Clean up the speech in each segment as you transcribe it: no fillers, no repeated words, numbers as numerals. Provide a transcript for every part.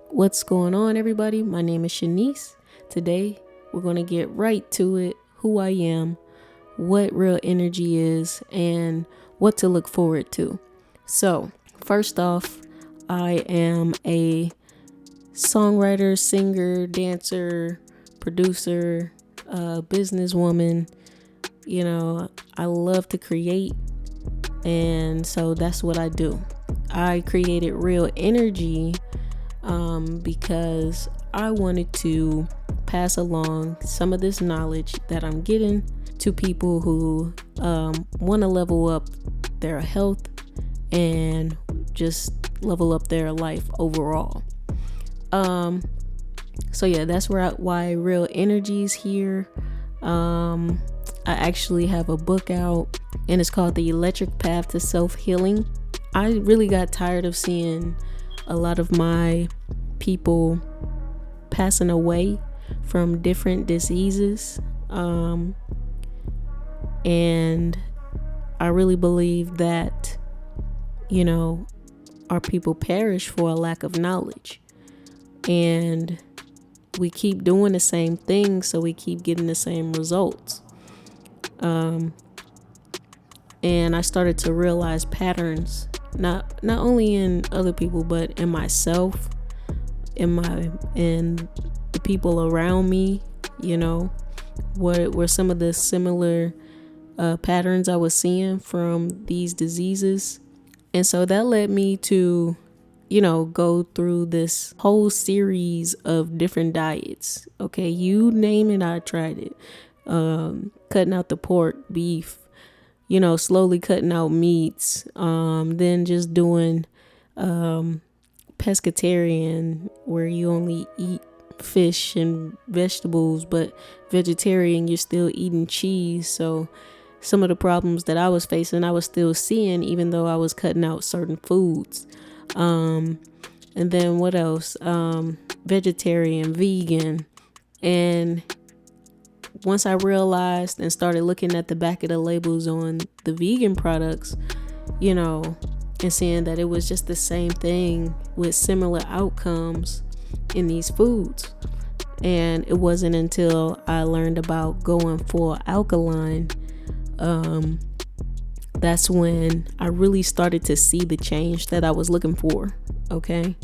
What's going on, everybody? My name is Shanice. Today, we're going to get right to it, who I am, what Real Energy is, and what to look forward to. So, first off, I am a songwriter, singer, dancer, producer, businesswoman. I love to create, and so that's what I do. I created Real Energy because I wanted to pass along some of this knowledge that I'm getting to people who want to level up their health and just level up their life overall. That's why Real Energy is here. I actually have a book out, and it's called The Electric Path to Self-Healing. I really got tired of seeing a lot of my people passing away from different diseases. And I really believe that, our people perish for a lack of knowledge. And we keep doing the same thing, so we keep getting the same results. And I started to realize patterns, not only in other people, but in myself, in the people around me. What were some of the similar patterns I was seeing from these diseases. And so that led me to go through this whole series of different diets. Okay, you name it, I tried it. Cutting out the pork, beef, slowly cutting out meats, then just doing pescatarian, where you only eat fish and vegetables, but vegetarian, you're still eating cheese. So some of the problems that I was facing, I was still seeing, even though I was cutting out certain foods. And then what else? Vegetarian, vegan. And once I realized and started looking at the back of the labels on the vegan products, and seeing that it was just the same thing with similar outcomes in these foods. And it wasn't until I learned about going for alkaline, that's when I really started to see the change that I was looking for. Okay.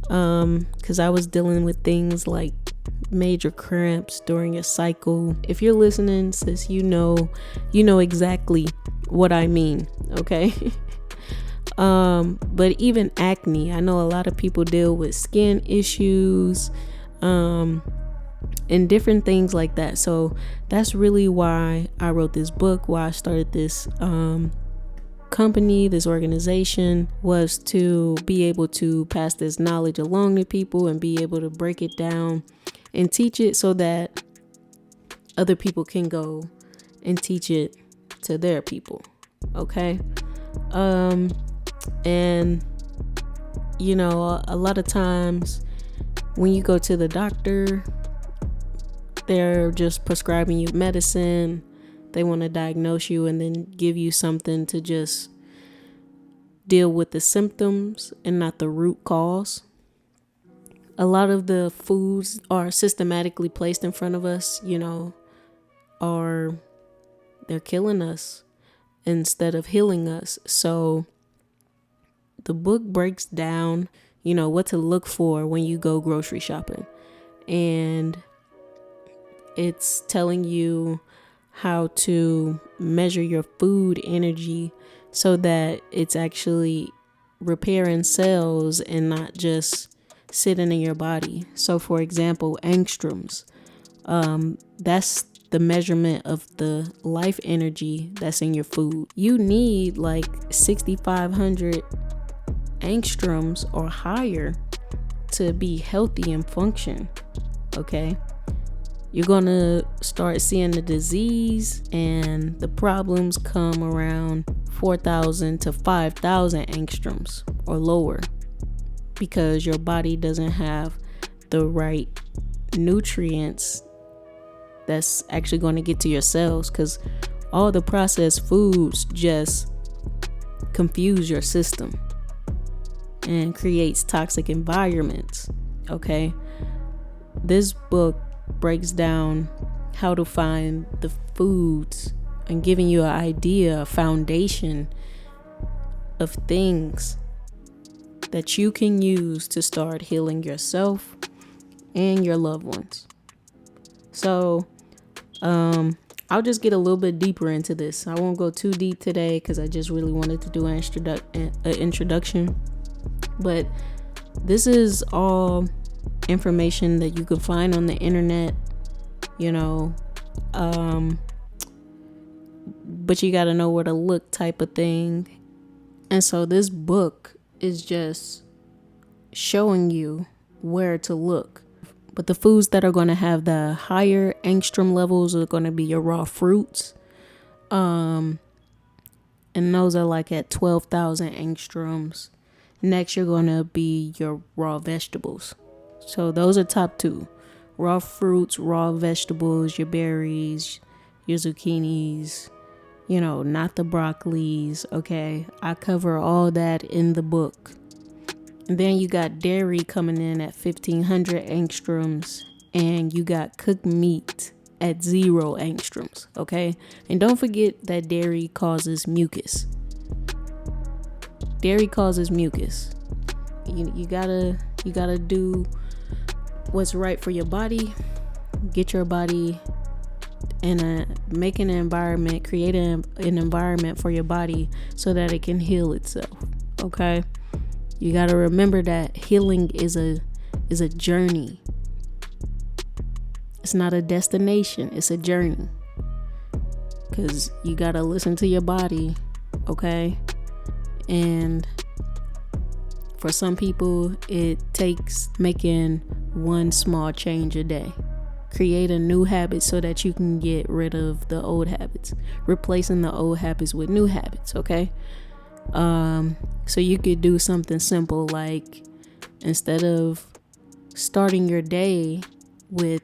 Because I was dealing with things like major cramps during a cycle. If you're listening, sis, you know exactly what I mean. Okay. But even acne, I know a lot of people deal with skin issues, and different things like that. So that's really why I wrote this book, why I started this company, this organization, was to be able to pass this knowledge along to people and be able to break it down and teach it so that other people can go and teach it to their people. Okay. And a lot of times when you go to the doctor, they're just prescribing you medicine. They want to diagnose you and then give you something to just deal with the symptoms and not the root cause. A lot of the foods are systematically placed in front of us, or they're killing us instead of healing us. So the book breaks down, what to look for when you go grocery shopping. And it's telling you how to measure your food energy so that it's actually repairing cells and not just sitting in your body. So for example, angstroms, that's the measurement of the life energy that's in your food. You need like 6,500 angstroms or higher to be healthy and function. Okay. You're going to start seeing the disease and the problems come around 4,000 to 5,000 angstroms or lower, because your body doesn't have the right nutrients that's actually going to get to your cells, because all the processed foods just confuse your system. and creates toxic environments. Okay. This book breaks down how to find the foods and giving you an idea, a foundation of things that you can use to start healing yourself and your loved ones. So, I'll just get a little bit deeper into this. I won't go too deep today because I just really wanted to do an introduction. But this is all information that you can find on the internet, but you got to know where to look, type of thing. And so this book is just showing you where to look. But the foods that are going to have the higher angstrom levels are going to be your raw fruits. And those are like at 12,000 angstroms. Next, you're going to be your raw vegetables. So those are top 2. Raw fruits, raw vegetables, your berries, your zucchinis, not the broccolis. Okay. I cover all that in the book. And then you got dairy coming in at 1,500 angstroms, and you got cooked meat at 0 angstroms, okay? And don't forget that dairy causes mucus. Dairy causes mucus. You gotta do what's right for your body. Get your body create an environment for your body so that it can heal itself, okay? You got to remember that healing is a journey. It's not a destination. It's a journey. Because you got to listen to your body, okay? And for some people, it takes making one small change a day. Create a new habit so that you can get rid of the old habits. Replacing the old habits with new habits, okay? So you could do something simple like, instead of starting your day with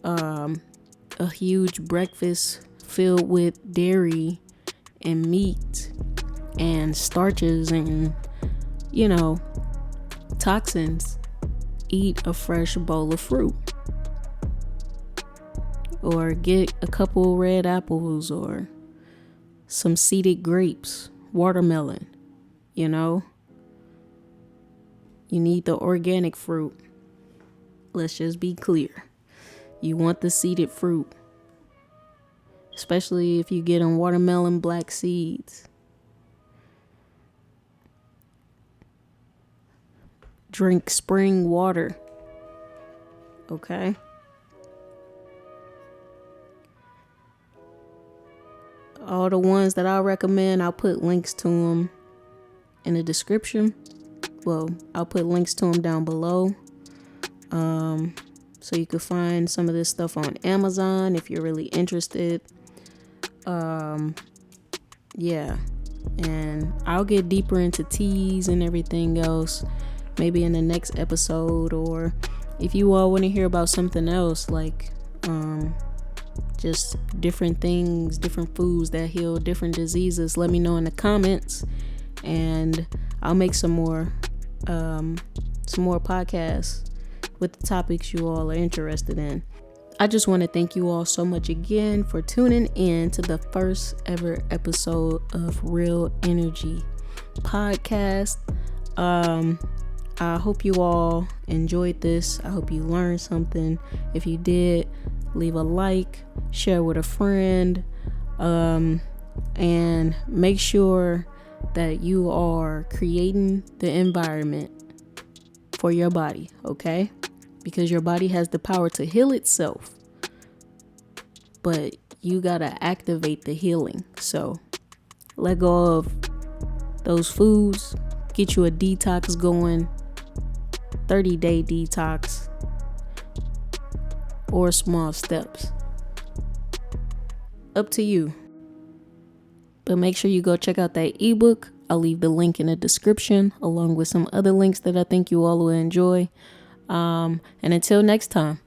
a huge breakfast filled with dairy and meat and starches and toxins, eat a fresh bowl of fruit, or get a couple red apples or some seeded grapes, watermelon. You need the organic fruit. Let's just be clear. You want the seeded fruit, especially if you get on watermelon black seeds. Drink spring water, okay? All the ones that I recommend, I'll put links to them in the description. Well, I'll put links to them down below. So you can find some of this stuff on Amazon if you're really interested. Yeah. And I'll get deeper into teas and everything else, maybe in the next episode. Or if you all want to hear about something else, like just different things, different foods that heal different diseases, let me know in the comments, and I'll make some more podcasts with the topics you all are interested in. I just want to thank you all so much again for tuning in to the first ever episode of Real InHergy Podcast. I hope you all enjoyed this. I hope you learned something. If you did, leave a like, share with a friend, and make sure that you are creating the environment for your body, okay? Because your body has the power to heal itself, but you gotta activate the healing. So let go of those foods, get you a detox going, 30-day detox, or small steps. Up to you. But make sure you go check out that ebook. I'll leave the link in the description, along with some other links that I think you all will enjoy. And until next time.